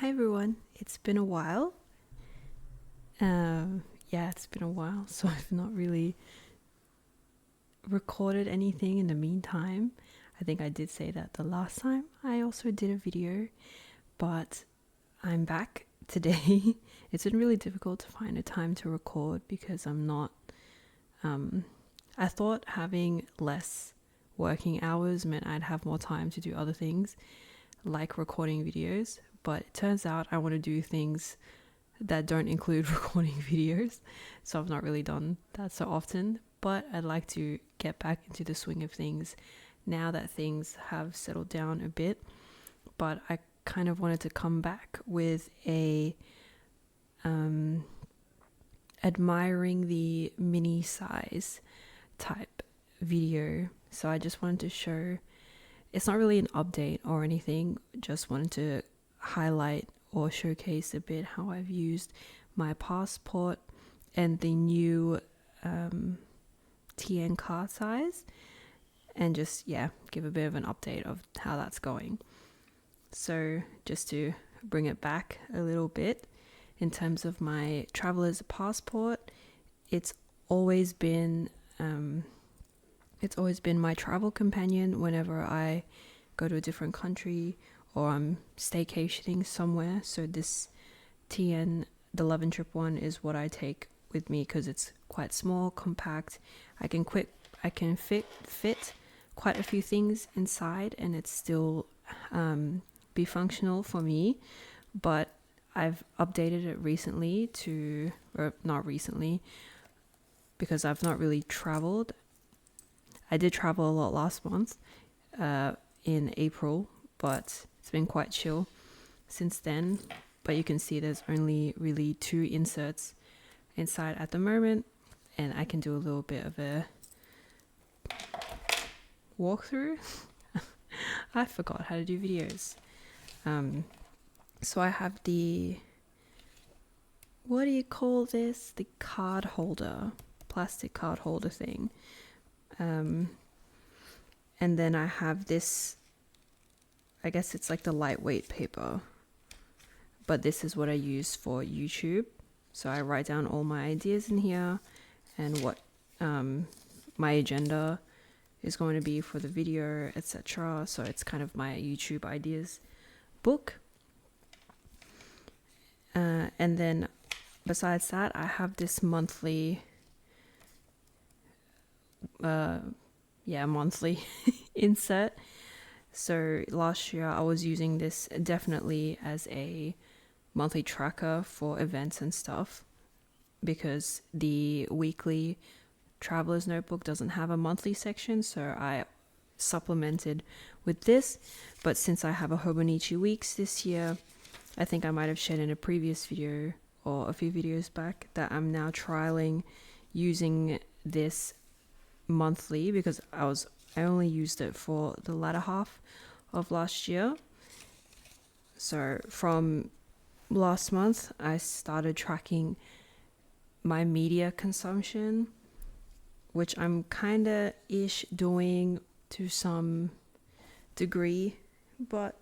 Hi everyone, it's been a while. It's been a while, so I've not really recorded anything in the meantime. I think I did say that the last time I also did a video, but I'm back today. It's been really difficult to find a time to record because I'm not. I thought having less working hours meant I'd have more time to do other things like recording videos, but it turns out I want to do things that don't include recording videos, so I've not really done that so often, but I'd like to get back into the swing of things now that things have settled down a bit. But I kind of wanted to come back with a admiring the mini size type video. So I just wanted to show, it's not really an update or anything, just wanted to highlight or showcase a bit how I've used my passport and the new TN card size, and just give a bit of an update of how that's going. So just to bring it back a little bit, in terms of my traveler's passport, it's always been my travel companion whenever I go to a different country or I'm staycationing somewhere. So this TN, the Love and Trip one, is what I take with me because it's quite small, compact. I can fit quite a few things inside, and it's still be functional for me. But I've updated it recently or not recently, because I've not really traveled. I did travel a lot last month in April, but it's been quite chill since then. But you can see there's only really 2 inserts inside at the moment, and I can do a little bit of a walkthrough. I forgot how to do videos. So I have the, what do you call this? The card holder, plastic card holder thing. And then I have this, I guess it's like the lightweight paper, but this is what I use for YouTube. So I write down all my ideas in here and what my agenda is going to be for the video, etc. So it's kind of my YouTube ideas book. And then besides that, I have this monthly insert. So last year I was using this definitely as a monthly tracker for events and stuff, because the weekly traveler's notebook doesn't have a monthly section, so I supplemented with this. But since I have a Hobonichi weeks this year, I think I might have shared in a previous video or a few videos back that I'm now trialing using this monthly, because I only used it for the latter half of last year. So from last month I started tracking my media consumption, which I'm kinda ish doing to some degree, but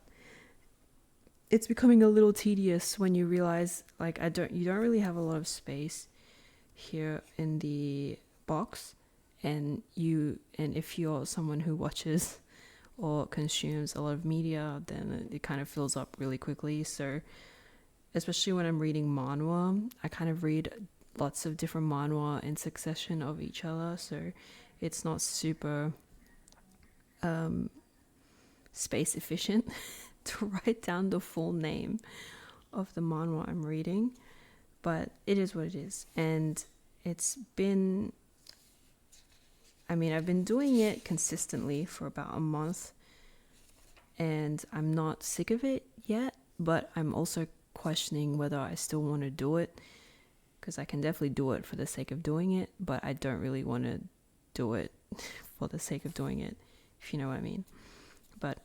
it's becoming a little tedious when you realize like you don't really have a lot of space here in the box, and if you're someone who watches or consumes a lot of media, then it kind of fills up really quickly. So especially when I'm reading manhwa, I kind of read lots of different manhwa in succession of each other, so it's not super space efficient to write down the full name of the manhwa I'm reading, but it is what it is. And I've been doing it consistently for about a month, and I'm not sick of it yet, but I'm also questioning whether I still want to do it, because I can definitely do it for the sake of doing it, but I don't really want to do it for the sake of doing it, if you know what I mean. But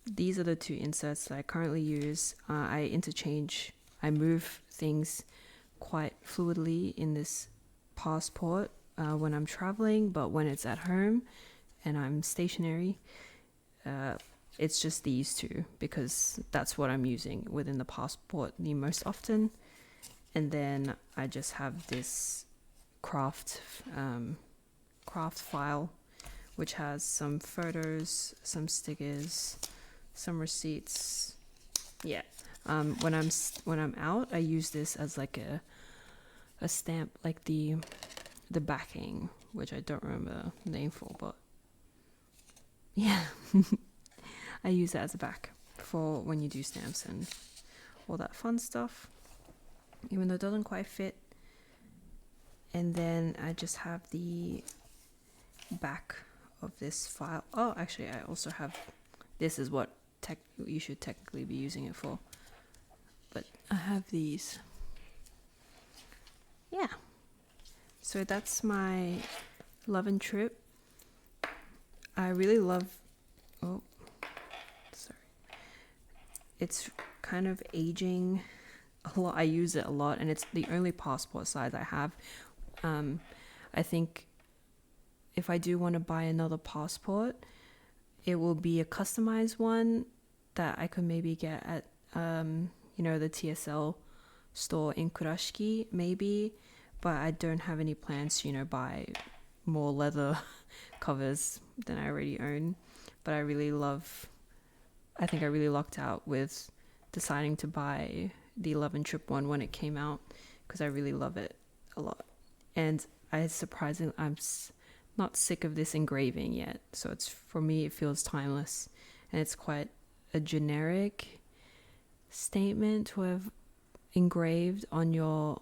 these are the 2 inserts that I currently use. I move things quite fluidly in this passport when I'm traveling, but when it's at home and I'm stationary, it's just these two because that's what I'm using within the passport the most often. And then I just have this craft file, which has some photos, some stickers, some receipts. Yeah. When I'm out, I use this as like a stamp, like the backing, which I don't remember the name for, but yeah, I use it as a back for when you do stamps and all that fun stuff, even though it doesn't quite fit. And then I just have the back of this file. Oh, actually, I also have, this is what you should technically be using it for, but I have these. Yeah, so that's my love and trip. I really love, oh sorry, it's kind of aging a lot. I use it a lot, and it's the only passport size I have. I think if I do want to buy another passport, it will be a customized one that I could maybe get at the TSL store in Kurashiki maybe, but I don't have any plans to buy more leather covers than I already own. But I think I really lucked out with deciding to buy the Love and Trip one when it came out, because I really love it a lot. And I'm not sick of this engraving yet, so it's, for me, it feels timeless, and it's quite a generic statement to have engraved on your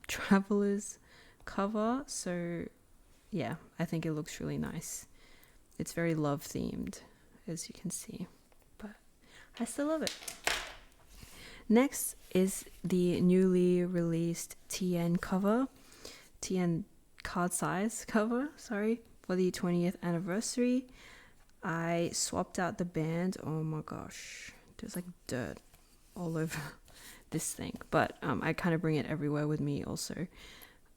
traveler's cover. So yeah, I think it looks really nice. It's very love themed, as you can see, but I still love it. Next is the newly released TN card size cover, for the 20th anniversary. I swapped out the band. Oh my gosh, there's like dirt all over this thing, but I kind of bring it everywhere with me also.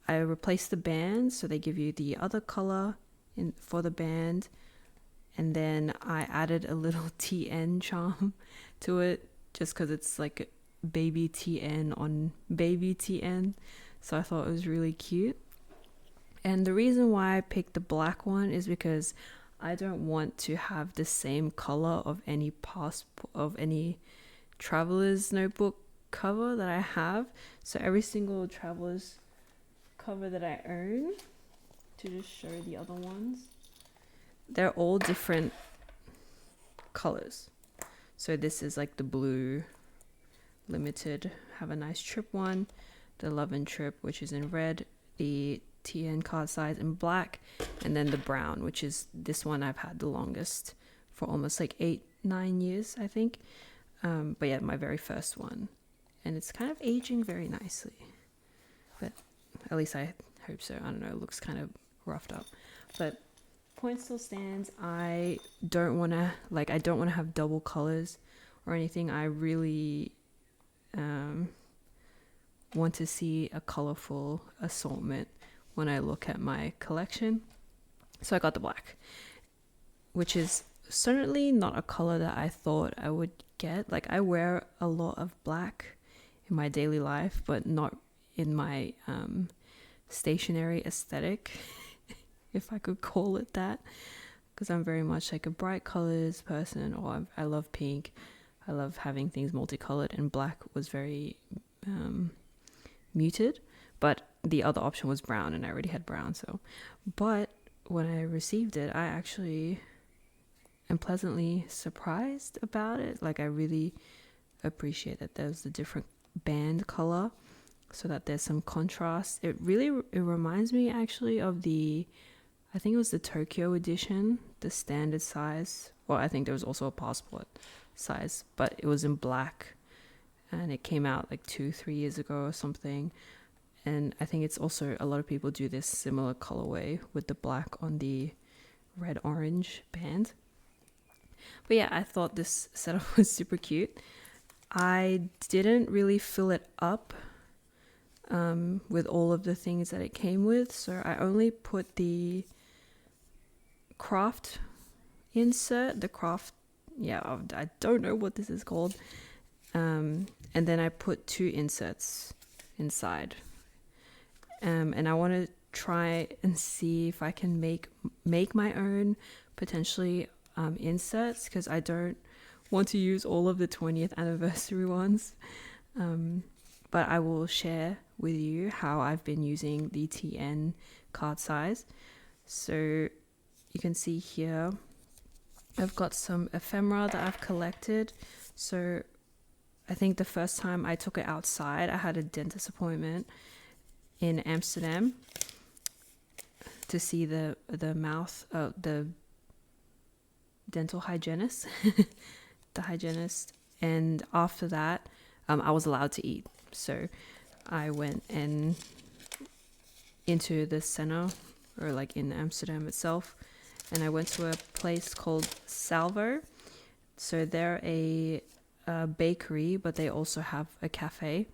I replaced the band, so they give you the other color for the band, and then I added a little TN charm to it, just because it's like baby TN on baby TN, so I thought it was really cute. And the reason why I picked the black one is because I don't want to have the same color of any traveler's notebook cover that I have. So every single traveler's cover that I own, to just show the other ones, they're all different colors. So this is like the blue limited Have a Nice Trip one, the Love and Trip, which is in red, the TN card size in black, and then the brown, which is this one I've had the longest, for almost like 8-9 years, I think. But yeah, my very first one, and it's kind of aging very nicely, but at least I hope so. I don't know, it looks kind of roughed up, but point still stands. I don't want to have double colors or anything. I really want to see a colorful assortment when I look at my collection. So I got the black, which is certainly not a color that I thought I would get. Like, I wear a lot of black in my daily life, but not in my stationary aesthetic, if I could call it that, because I'm very much like a bright colors person, or I love pink. I love having things multicolored, and black was very muted, but the other option was brown, and I already had brown. So, but when I received it, I actually am pleasantly surprised about it. Like, I really appreciate that there's a different band color, so that there's some contrast. It reminds me actually of I think it was the Tokyo edition, the standard size. Well, I think there was also a passport size, but it was in black, and it came out like 2-3 years ago or something. And I think it's also, a lot of people do this similar colorway with the black on the red orange band. But yeah, I thought this setup was super cute. I didn't really fill it up with all of the things that it came with, so I only put the craft insert, the craft yeah, I don't know what this is called. And then I put 2 inserts inside. And I want to try and see if I can make my own potentially inserts, because I don't want to use all of the 20th anniversary ones. But I will share with you how I've been using the TN card size. So you can see here I've got some ephemera that I've collected. So I think the first time I took it outside, I had a dentist appointment in Amsterdam to see the dental hygienist, the hygienist. And after that, I was allowed to eat. So I went into the center, or like in Amsterdam itself, and I went to a place called Salvo. So they're a bakery, but they also have a cafe.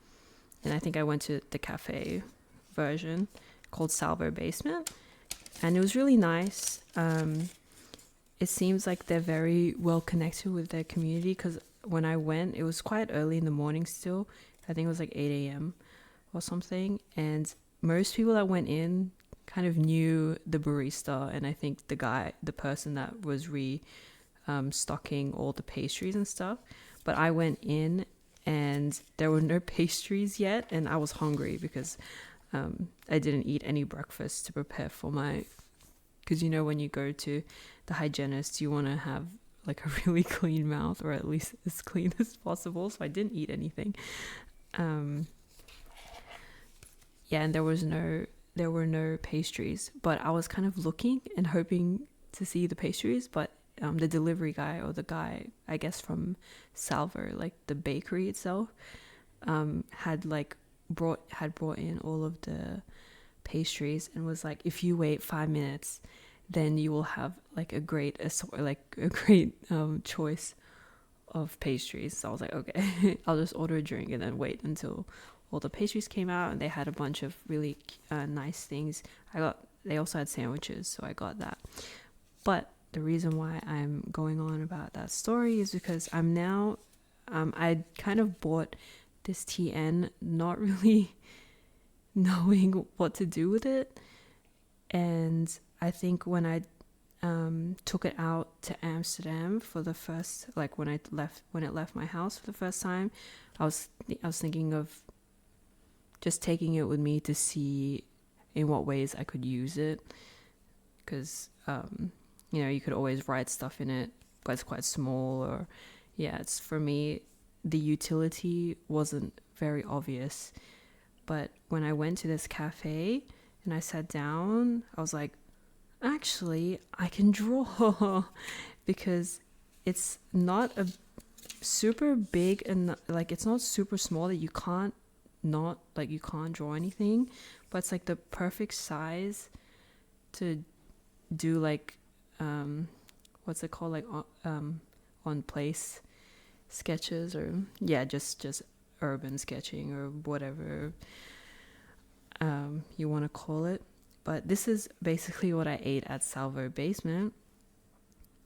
And I think I went to the cafe version called Salvo Basement, and it was really nice. It seems like they're very well connected with their community, because when I went, it was quite early in the morning still. I think it was like 8 a.m. or something. And most people that went in kind of knew the barista, and I think the person that was stocking all the pastries and stuff. But I went in and there were no pastries yet, and I was hungry because I didn't eat any breakfast to prepare for because when you go to the hygienist, you want to have like a really clean mouth, or at least as clean as possible. So I didn't eat anything. And there were no pastries, but I was kind of looking and hoping to see the pastries. But the delivery guy, or the guy, I guess from Salvo, like the bakery itself, had brought in all of the pastries, and was like, if you wait 5 minutes, then you will have like a great choice of pastries. So I was like, okay, I'll just order a drink and then wait until all the pastries came out. And they had a bunch of really nice things. They also had sandwiches, so I got that. But the reason why I'm going on about that story is because I'm now I kind of bought this TN not really knowing what to do with it. And I think when I took it out to Amsterdam for the first, like when it left my house for the first time, I was thinking of just taking it with me to see in what ways I could use it, because you could always write stuff in it, but it's quite small. Or it's, for me, the utility wasn't very obvious. But when I went to this cafe and I sat down, I was like, actually, I can draw because it's not a super big, and like it's not super small that you can't draw anything, but it's like the perfect size to do like what's it called, like on place sketches, or just urban sketching, or whatever you want to call it. But this is basically what I ate at Salvo Basement.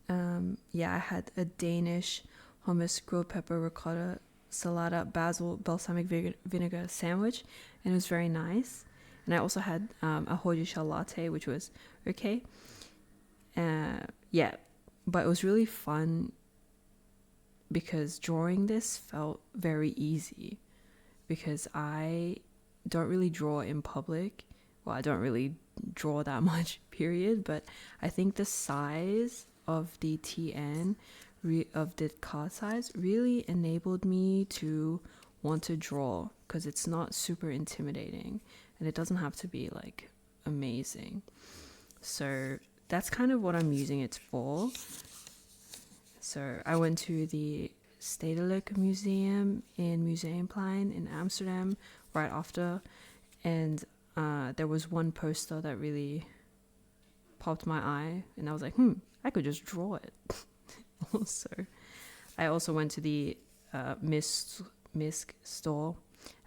I had a Danish hummus, grilled pepper, ricotta, salada, basil, balsamic vinegar sandwich, and it was very nice. And I also had a hojicha latte, which was okay. But it was really fun because drawing this felt very easy, because I don't really draw in public. Well, I don't really draw that much, period. But I think the size of the TN, of the card size, really enabled me to want to draw, because it's not super intimidating and it doesn't have to be like amazing. So that's kind of what I'm using it for. So I went to the Stedelijk Museum in Museumplein in Amsterdam right after, and there was one poster that really popped my eye, and I was like, I could just draw it. I also went to the Misk store.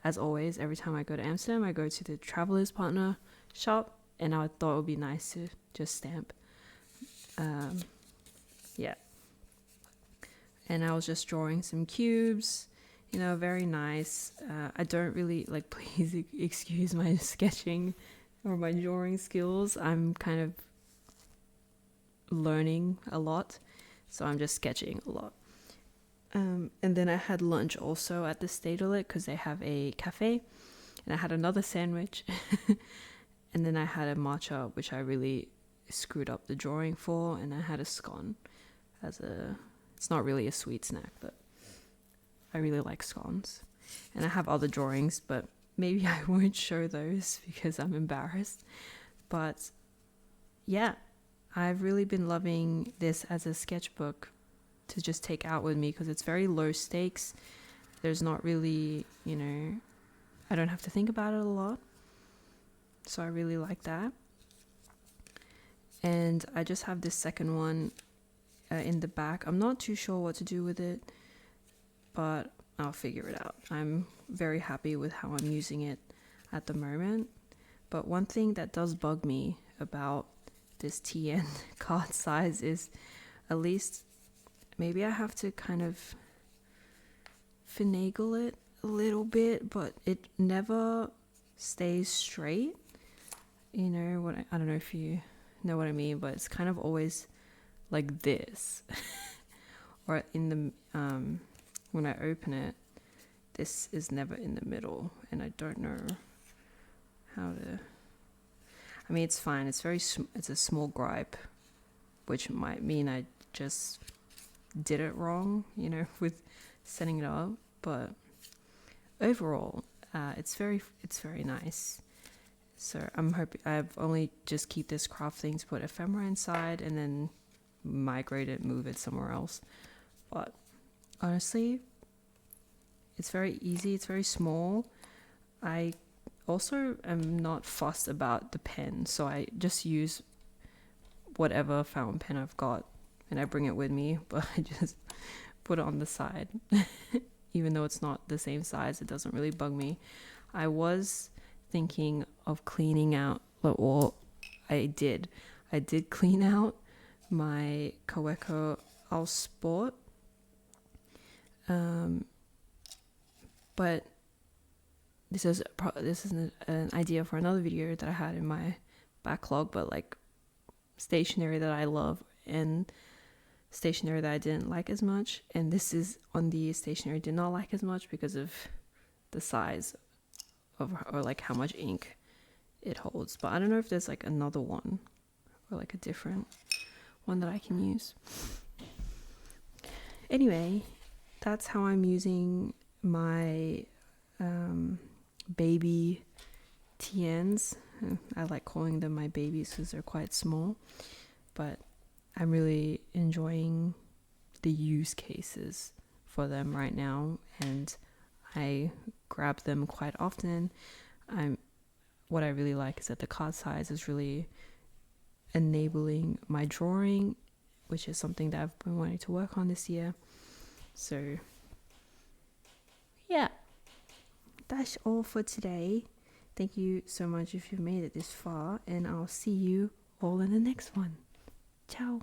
As always, every time I go to Amsterdam, I go to the Travelers Partner shop, and I thought it would be nice to just stamp. and I was just drawing some cubes, very nice. I don't really like, please excuse my sketching or my drawing skills. I'm kind of learning a lot, so I'm just sketching a lot. And then I had lunch also at the Stedelijk because they have a cafe, and I had another sandwich. And then I had a matcha, which I really screwed up the drawing for, and I had a scone it's not really a sweet snack, but I really like scones. And I have other drawings, but maybe I won't show those because I'm embarrassed. But yeah, I've really been loving this as a sketchbook to just take out with me because it's very low stakes. There's not really, I don't have to think about it a lot. So I really like that. And I just have this second one in the back. I'm not too sure what to do with it, but I'll figure it out. I'm very happy with how I'm using it at the moment. But one thing that does bug me about this TN card size is, at least maybe I have to kind of finagle it a little bit, but it never stays straight. I don't know if you know what I mean, but it's kind of always like this. Or in the when I open it, this is never in the middle, and I don't know how to. I mean, it's fine. It's a small gripe, which might mean I just did it wrong, with setting it up. But overall, it's very nice. So I'm hoping I've only just keep this craft thing to put ephemera inside and then migrate it, move it somewhere else. But honestly, it's very easy. It's very small. I also am not fussed about the pen, so I just use whatever fountain pen I've got and I bring it with me, but I just put it on the side. Even though it's not the same size, it doesn't really bug me. I was thinking of cleaning out, well, I did clean out my Kaweco All Sport, but this is an idea for another video that I had in my backlog. But like stationery that I love and stationery that I didn't like as much, and this is on the stationery I did not like as much because of the size of, or like how much ink it holds. But I don't know if there's like another one or like a different one that I can use. Anyway, that's how I'm using my baby TNs. I like calling them my babies because they're quite small, but I'm really enjoying the use cases for them right now, and I grab them quite often. What I really like is that the card size is really enabling my drawing, which is something that I've been wanting to work on this year. So yeah, that's all for today. Thank you so much if you've made it this far, and I'll see you all in the next one. Ciao.